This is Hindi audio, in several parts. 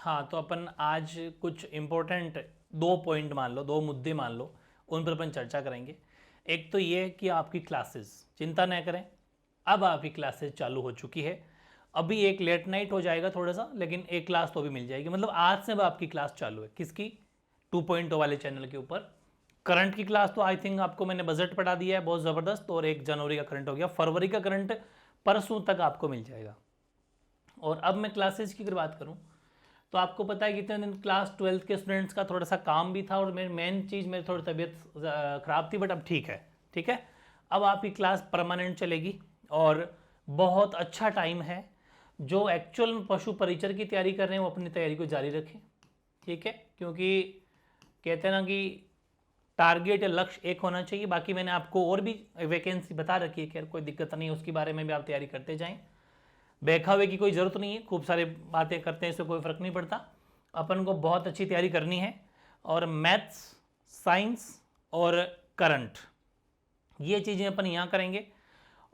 हाँ, तो अपन आज कुछ इम्पोर्टेंट 2 पॉइंट मान लो, 2 मुद्दे मान लो, उन पर अपन चर्चा करेंगे। एक तो ये कि आपकी क्लासेस, चिंता न करें, अब आपकी क्लासेस चालू हो चुकी है। अभी एक लेट नाइट हो जाएगा थोड़ा सा, लेकिन एक क्लास तो भी मिल जाएगी। मतलब आज से अब आपकी क्लास चालू है। किसकी? 2.0 वाले चैनल के ऊपर। करंट की क्लास तो आई थिंक आपको मैंने बजट पढ़ा दिया है बहुत ज़बरदस्त, और 1 जनवरी का करंट हो गया, फरवरी का करंट परसों तक आपको मिल जाएगा। और अब मैं क्लासेज की अगर बात करूं तो आपको पता है कितने दिन क्लास 12th के स्टूडेंट्स का थोड़ा सा काम भी था, और मेरी मेन चीज़, मेरी थोड़ी तबीयत ख़राब थी, बट अब ठीक है। ठीक है, अब आपकी क्लास परमानेंट चलेगी और बहुत अच्छा टाइम है। जो एक्चुअल में पशु परिचर की तैयारी कर रहे हैं वो अपनी तैयारी को जारी रखें। ठीक है, क्योंकि कहते हैं ना कि टारगेट या लक्ष्य एक होना चाहिए। बाकी मैंने आपको और भी वैकेंसी बता रखी है, खैर कोई दिक्कत नहीं है, उसके बारे में भी आप तैयारी करते जाएं। बहकावे की कोई ज़रूरत नहीं है, खूब सारे बातें करते हैं, इससे कोई फ़र्क नहीं पड़ता। अपन को बहुत अच्छी तैयारी करनी है। और मैथ्स, साइंस और करंट, ये चीज़ें अपन यहाँ करेंगे।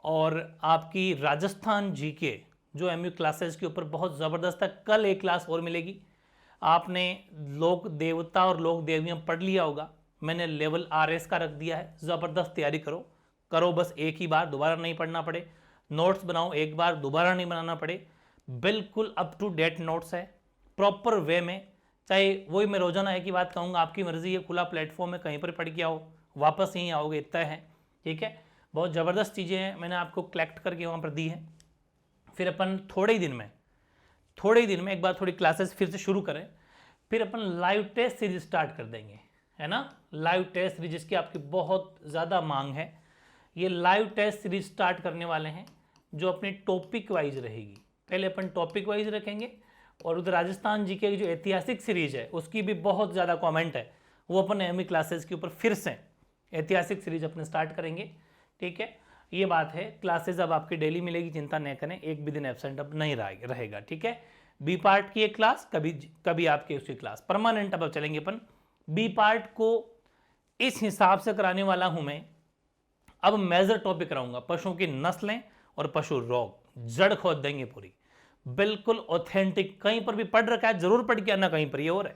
और आपकी राजस्थान जीके जो एमयू क्लासेस के ऊपर बहुत ज़बरदस्त है, कल एक क्लास और मिलेगी। आपने लोक देवता और लोक देवियाँ पढ़ लिया होगा, मैंने लेवल RS का रख दिया है। ज़बरदस्त तैयारी करो बस एक ही बार, दोबारा नहीं पढ़ना पड़े। नोट्स बनाओ एक बार, दोबारा नहीं बनाना पड़े। बिल्कुल अप टू डेट नोट्स है, प्रॉपर वे में। चाहे वही मैं रोजाना है की बात कहूँगा, आपकी मर्जी है, खुला प्लेटफॉर्म है, कहीं पर पढ़ के आओ, वापस यहीं आओगे, इतना है। ठीक है, बहुत ज़बरदस्त चीज़ें हैं, मैंने आपको कलेक्ट करके वहाँ पर दी है। फिर अपन थोड़े ही दिन में एक बार थोड़ी क्लासेस फिर से शुरू करें, फिर अपन लाइव टेस्ट सीरीज स्टार्ट कर देंगे, है ना। लाइव टेस्ट सीरीज जिसकी आपकी बहुत ज़्यादा मांग है, ये लाइव टेस्ट सीरीज स्टार्ट करने वाले हैं, जो अपनी टॉपिक वाइज रहेगी। पहले अपन टॉपिक वाइज रखेंगे, और उधर राजस्थान जीके की जो ऐतिहासिक सीरीज है उसकी भी बहुत ज़्यादा कमेंट है, वो अपन एमई क्लासेस के ऊपर फिर से ऐतिहासिक सीरीज अपने स्टार्ट करेंगे। ठीक है, ये बात है। क्लासेस अब आपकी डेली मिलेगी, चिंता नहीं करें, एक भी दिन एब्सेंट अब नहीं रहेगा। ठीक है, बी पार्ट की एक क्लास, कभी आपकी उसकी क्लास परमानेंट अब चलेंगे अपन। बी पार्ट को इस हिसाब से कराने वाला हूं मैं, अब मेजर टॉपिक कराऊंगा, पशुओं की नस्लें और पशु रोग, जड़ खोद देंगे पूरी, बिल्कुल ऑथेंटिक। कहीं पर भी पढ़ रखा है जरूर पढ़ के आना, कहीं पर ये और है,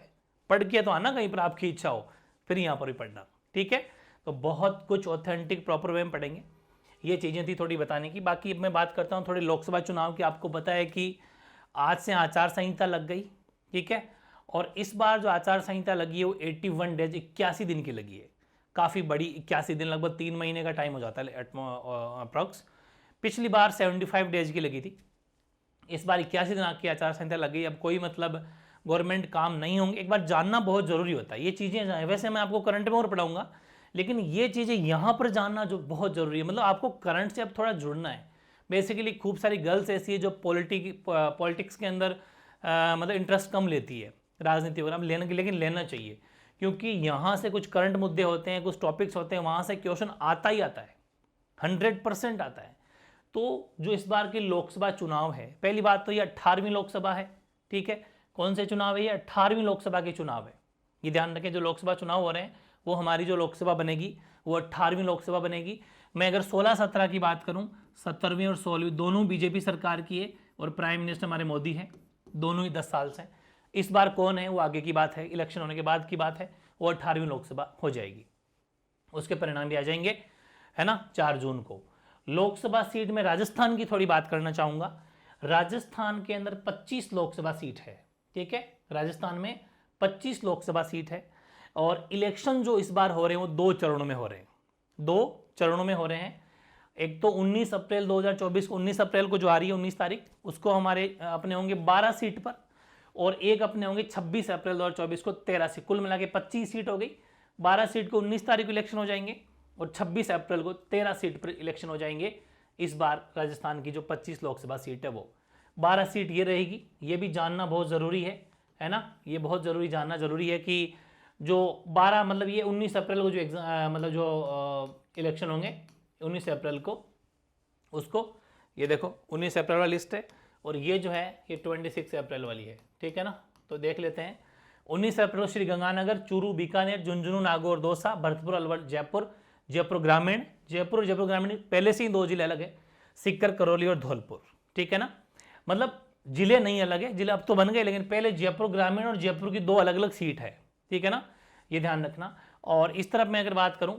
पढ़ के तो आना, कहीं पर आपकी इच्छा हो फिर यहाँ पर भी पढ़ना। ठीक है, तो बहुत कुछ ऑथेंटिक प्रॉपर वे में पढ़ेंगे। ये चीज़ें थी थोड़ी बताने की। बाकी मैं बात करता हूँ थोड़ी लोकसभा चुनाव की। आपको पता है कि आज से आचार संहिता लग गई। ठीक है, और इस बार जो आचार संहिता लगी है वो 81 डेज, 81 दिन की लगी है, काफ़ी बड़ी। 81 दिन लगभग 3 महीने का टाइम हो जाता है अप्रॉक्स। पिछली बार 75 डेज की लगी थी, इस बार 81 दिन की आचार संहिता लग गई। अब कोई मतलब गवर्नमेंट काम नहीं होंगे, एक बार जानना बहुत ज़रूरी होता है ये चीज़ें। वैसे मैं आपको करंट में और पढ़ाऊंगा, लेकिन ये चीज़ें यहाँ पर जानना जो बहुत ज़रूरी है। मतलब आपको करंट से अब थोड़ा जुड़ना है। बेसिकली खूब सारी गर्ल्स ऐसी है जो पॉलिटिक्स के अंदर मतलब इंटरेस्ट कम लेती है, राजनीति वगैरह लेने के, लेकिन लेना चाहिए, क्योंकि यहाँ से कुछ करंट मुद्दे होते हैं, कुछ टॉपिक्स होते हैं, वहाँ से क्वेश्चन आता ही आता है, 100% आता है। तो जो इस बार की लोकसभा चुनाव है, पहली बात तो ये 18वीं लोकसभा है। ठीक है, कौन से चुनाव है ये? 18वीं लोकसभा के चुनाव है। ये ध्यान रखें, जो लोकसभा चुनाव हो रहे हैं वो हमारी जो लोकसभा बनेगी वो 18वीं लोकसभा बनेगी। मैं अगर 16-17 की बात करूं, 17वीं और 16वीं दोनों बीजेपी सरकार की है, और प्राइम मिनिस्टर हमारे मोदी हैं, दोनों ही 10 साल से। इस बार कौन है वो आगे की बात है, इलेक्शन होने के बाद की बात है। वो 18वीं लोकसभा हो जाएगी, उसके परिणाम भी आ जाएंगे, है ना, 4 जून को। लोकसभा सीट में राजस्थान की थोड़ी बात करना चाहूंगा। राजस्थान के अंदर 25 लोकसभा सीट है। ठीक है, राजस्थान में 25 लोकसभा सीट है, और इलेक्शन जो इस बार हो रहे हैं वो 2 चरणों में हो रहे हैं। 2 चरणों में हो रहे हैं। एक तो 19 अप्रैल 2024 को, 19 अप्रैल को जो आ रही है 19 तारीख, उसको हमारे अपने होंगे 12 सीट पर, और एक अपने होंगे 26 अप्रैल 2024 को 13 सीट, कुल मिला के 25 सीट हो गई। 12 सीट को 19 तारीख को इलेक्शन हो जाएंगे, और 26 अप्रैल को 13 सीट पर इलेक्शन हो जाएंगे। इस बार राजस्थान की जो 25 लोकसभा सीट है वो 12 सीट ये रहेगी। ये भी जानना बहुत ज़रूरी है ना, ये बहुत ज़रूरी जानना ज़रूरी है कि जो 12 मतलब ये 19 अप्रैल को जो मतलब जो इलेक्शन होंगे 19 अप्रैल को, उसको ये देखो 19 अप्रैल वाली लिस्ट है, और ये जो है ये 26 अप्रैल वाली है। ठीक है ना, तो देख लेते हैं। 19 अप्रैल को श्री गंगानगर, चूरू, बीकानेर, झुंझुनू, नागौर, दौसा, भरतपुर, अलवर, जयपुर ग्रामीण, जयपुर ग्रामीण पहले से ही 2 जिले अलग है, सीकर, करौली और धौलपुर। ठीक है ना, मतलब जिले नहीं अलग है, जिले अब तो बन गए, लेकिन पहले जयपुर ग्रामीण और जयपुर की 2 अलग अलग सीट है, ठीक है ना, ये ध्यान रखना। और इस तरफ मैं अगर बात करूं,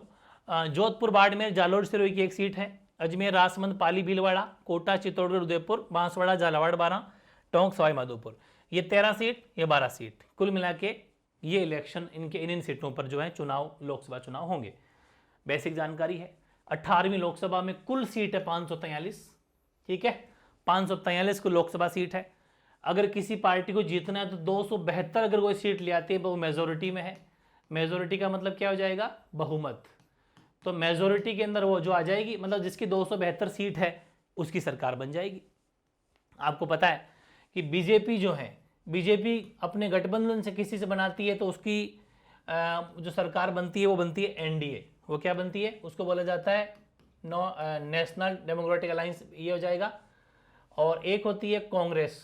जोधपुर बाड़मेर जालोर सिरोही की एक सीट है, अजमेर राजसमंद पाली भीलवाड़ा कोटा चित्तौड़गढ़ उदयपुर बांसवाड़ा झालावाड़ 12 टोंक सवाई माधोपुर, ये 13 सीट, ये 12 सीट, कुल मिला के ये इलेक्शन इनके इन सीटों पर जो है चुनाव, लोकसभा चुनाव होंगे। बेसिक जानकारी है, 18वीं लोकसभा में कुल सीट है 543, ठीक है, 543 को लोकसभा सीट है। अगर किसी पार्टी को जीतना है तो 272 अगर कोई सीट ले आती है वो मेजोरिटी में है। मेजोरिटी का मतलब क्या हो जाएगा, बहुमत। तो मेजोरिटी के अंदर वो जो आ जाएगी, मतलब जिसकी 272 सीट है उसकी सरकार बन जाएगी। आपको पता है कि बीजेपी जो है, बीजेपी अपने गठबंधन से किसी से बनाती है तो उसकी जो सरकार बनती है वो बनती है एनडीए। वो क्या बनती है, उसको बोला जाता है नेशनल डेमोक्रेटिक अलायंस, ये हो जाएगा। और एक होती है कांग्रेस,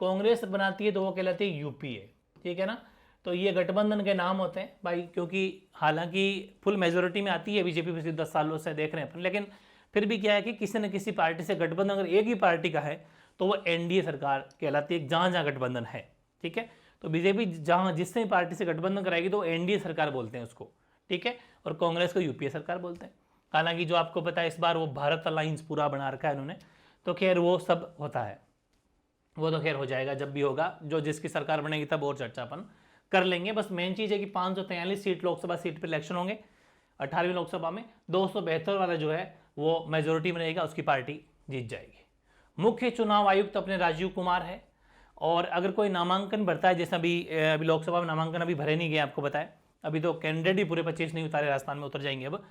कांग्रेस बनाती है तो वो कहलाती है यूपीए, ठीक है ना। तो ये गठबंधन के नाम होते हैं भाई, क्योंकि हालांकि फुल मेजोरिटी में आती है बीजेपी पिछले 10 सालों से देख रहे हैं अपन, लेकिन फिर भी क्या है कि किसी न किसी पार्टी से गठबंधन अगर एक ही पार्टी का है तो वो एनडीए सरकार कहलाती है, जहाँ जहाँ गठबंधन है, ठीक है। तो बीजेपी जहाँ जिससे पार्टी से गठबंधन कराएगी तो एनडीए सरकार बोलते हैं उसको, ठीक है, और कांग्रेस को यूपीए सरकार बोलते हैं। हालांकि जो आपको पता है इस बार वो भारत अलायंस पूरा बना रखा है इन्होंने, तो खैर वो सब होता है, वो तो खैर हो जाएगा जब भी होगा, जो जिसकी सरकार बनेगी तब और चर्चा अपन कर लेंगे। बस मेन चीज़ है कि 543 सीट लोकसभा सीट पर इलेक्शन होंगे 18वीं लोकसभा में, 272 वाला जो है वो मेजोरिटी में रहेगा, उसकी पार्टी जीत जाएगी। मुख्य चुनाव आयुक्त अपने राजीव कुमार है। और अगर कोई नामांकन भरता है, जैसे अभी लोकसभा में नामांकन अभी भरे नहीं गए, आपको बताया, अभी तो कैंडिडेट ही पूरे 25 नहीं उतारे, राजस्थान में उतर जाएंगे। अब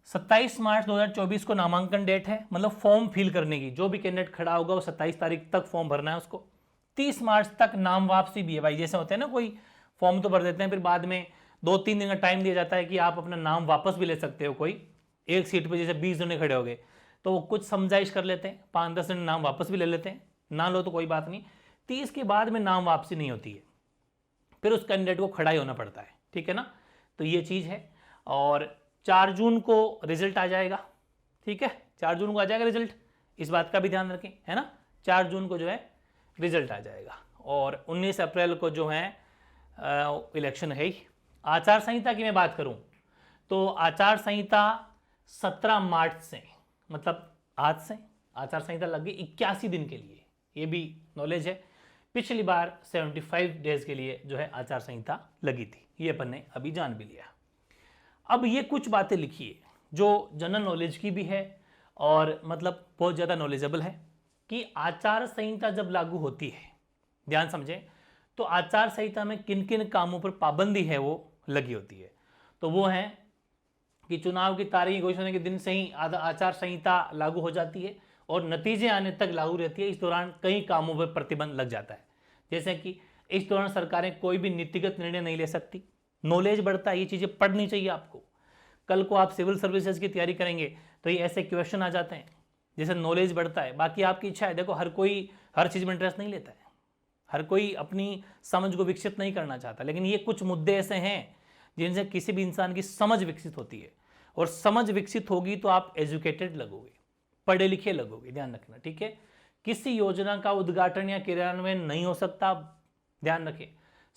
27 मार्च 2024 को नामांकन डेट है, मतलब फॉर्म फिल करने की, जो भी कैंडिडेट खड़ा होगा वो 27 तारीख तक फॉर्म भरना है उसको। 30 मार्च तक नाम वापसी भी है भाई, जैसे होते हैं ना, कोई फॉर्म तो भर देते हैं, फिर बाद में 2-3 दिन का टाइम दिया जाता है कि आप अपना नाम वापस भी ले सकते हो। कोई एक सीट पर जैसे 20 जने खड़े हो गए तो वो कुछ समझाइश कर लेते हैं, 5-10 जने नाम वापस भी ले लेते हैं, ना लो तो कोई बात नहीं। 30 के बाद में नाम वापसी नहीं होती है, फिर उस कैंडिडेट को खड़ा ही होना पड़ता है, ठीक है ना। तो ये चीज़ है। और 4 जून को रिजल्ट आ जाएगा, ठीक है, 4 जून को आ जाएगा रिजल्ट, इस बात का भी ध्यान रखें, है ना। 4 जून को जो है रिजल्ट आ जाएगा, और 19 अप्रैल को जो है इलेक्शन है ही। आचार संहिता की मैं बात करूं तो आचार संहिता 17 मार्च से, मतलब आज से आचार संहिता लग गई 81 दिन के लिए, ये भी नॉलेज है। पिछली बार 75 डेज के लिए जो है आचार संहिता लगी थी, ये अपन ने अभी जान भी लिया। अब ये कुछ बातें लिखी है जो जनरल नॉलेज की भी है और मतलब बहुत ज़्यादा नॉलेजेबल है, कि आचार संहिता जब लागू होती है, ध्यान समझें, तो आचार संहिता में किन किन कामों पर पाबंदी है वो लगी होती है। तो वो है कि चुनाव की तारीख घोषणा होने के दिन से ही आचार संहिता लागू हो जाती है और नतीजे आने तक लागू रहती है। इस दौरान कई कामों पर प्रतिबंध लग जाता है, जैसे कि इस दौरान सरकारें कोई भी नीतिगत निर्णय नहीं ले सकती। नॉलेज बढ़ता है, ये चीज़ें पढ़नी चाहिए आपको। कल को आप सिविल सर्विसेज की तैयारी करेंगे तो ये ऐसे क्वेश्चन आ जाते हैं, जैसे नॉलेज बढ़ता है। बाकी आपकी इच्छा है, देखो हर कोई हर चीज़ में इंटरेस्ट नहीं लेता है, हर कोई अपनी समझ को विकसित नहीं करना चाहता, लेकिन ये कुछ मुद्दे ऐसे हैं जिनसे किसी भी इंसान की समझ विकसित होती है, और समझ विकसित होगी तो आप एजुकेटेड लगोगे, पढ़े लिखे लगोगे, ध्यान रखना, ठीक है। किसी योजना का उद्घाटन या क्रियान्वयन नहीं हो सकता, ध्यान रखें।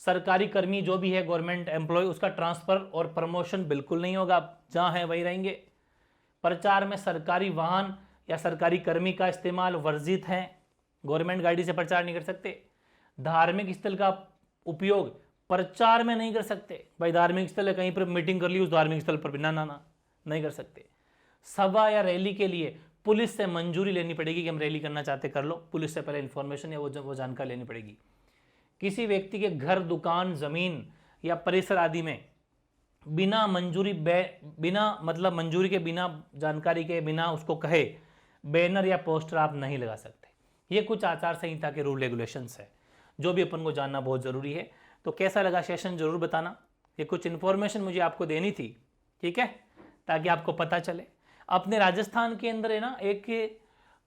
सरकारी कर्मी जो भी है, गवर्नमेंट एम्प्लॉय, उसका ट्रांसफर और प्रमोशन बिल्कुल नहीं होगा, जहां है वहीं रहेंगे। प्रचार में सरकारी वाहन या सरकारी कर्मी का इस्तेमाल वर्जित है, गवर्नमेंट गाड़ी से प्रचार नहीं कर सकते। धार्मिक स्थल का उपयोग प्रचार में नहीं कर सकते, भाई धार्मिक स्थल है, कहीं पर मीटिंग कर ली उस धार्मिक स्थल पर भी ना नहीं कर सकते। सभा या रैली के लिए पुलिस से मंजूरी लेनी पड़ेगी कि हम रैली करना चाहते, कर लो, पुलिस से पहले इन्फॉर्मेशन या वो जानकारी लेनी पड़ेगी। किसी व्यक्ति के घर, दुकान, जमीन या परिसर आदि में बिना मंजूरी मतलब मंजूरी के, बिना जानकारी के, बिना उसको कहे बैनर या पोस्टर आप नहीं लगा सकते। ये कुछ आचार संहिता के रूल रेगुलेशंस है जो भी अपन को जानना बहुत ज़रूरी है। तो कैसा लगा सेशन जरूर बताना, ये कुछ इन्फॉर्मेशन मुझे आपको देनी थी, ठीक है, ताकि आपको पता चले। अपने राजस्थान के अंदर है ना एक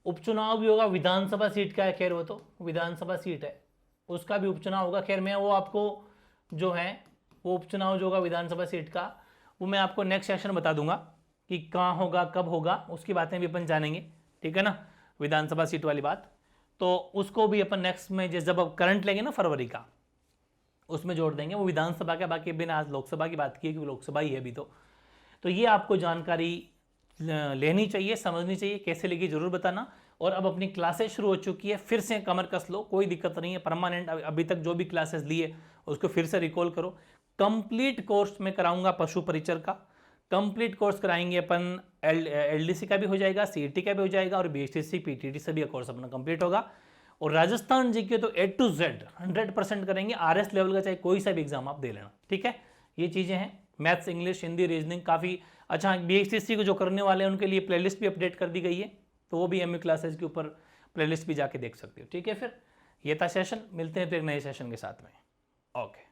उपचुनाव भी होगा, विधानसभा सीट का है, खैर वो तो विधानसभा सीट है, उसका भी उपचुनाव होगा। खैर मैं वो आपको जो है वो उपचुनाव जो होगा विधानसभा सीट का, वो मैं आपको नेक्स्ट सेशन बता दूंगा कि कहाँ होगा, कब होगा, उसकी बातें भी अपन जानेंगे, ठीक है ना, विधानसभा सीट वाली बात। तो उसको भी अपन नेक्स्ट में जब अब करंट लेंगे ना फरवरी का, उसमें जोड़ देंगे। वो विधानसभा का, बाकी बिना आज लोकसभा की बात की है क्योंकि लोकसभा ही है अभी। तो ये आपको जानकारी लेनी चाहिए, समझनी चाहिए, कैसे लेगी जरूर बताना। और अब अपनी क्लासेस शुरू हो चुकी है, फिर से कमर कस लो, कोई दिक्कत नहीं है। परमानेंट अभी तक जो भी क्लासेस लिए उसको फिर से रिकॉल करो। कंप्लीट कोर्स में कराऊंगा पशु परिचर का, कंप्लीट कोर्स कराएंगे अपन। एलडीसी का भी हो जाएगा, सीईटी का भी हो जाएगा, और बीएचटीसी पीटीटी से भी कोर्स अपना कंप्लीट होगा। और राजस्थान जीके तो A to Z 100% करेंगे, आरएस लेवल का चाहे कोई सा भी एग्जाम आप दे लेना, ठीक है। ये चीजें हैं, मैथ्स, इंग्लिश, हिंदी, रीजनिंग काफी अच्छा। बीएचटीसी को जो करने वाले हैं उनके लिए प्लेलिस्ट भी अपडेट कर दी गई है, तो वो भी एमयू क्लासेस के ऊपर प्लेलिस्ट भी जाके देख सकते हो, ठीक है। फिर ये था सेशन, मिलते हैं फिर नए सेशन के साथ में। ओके।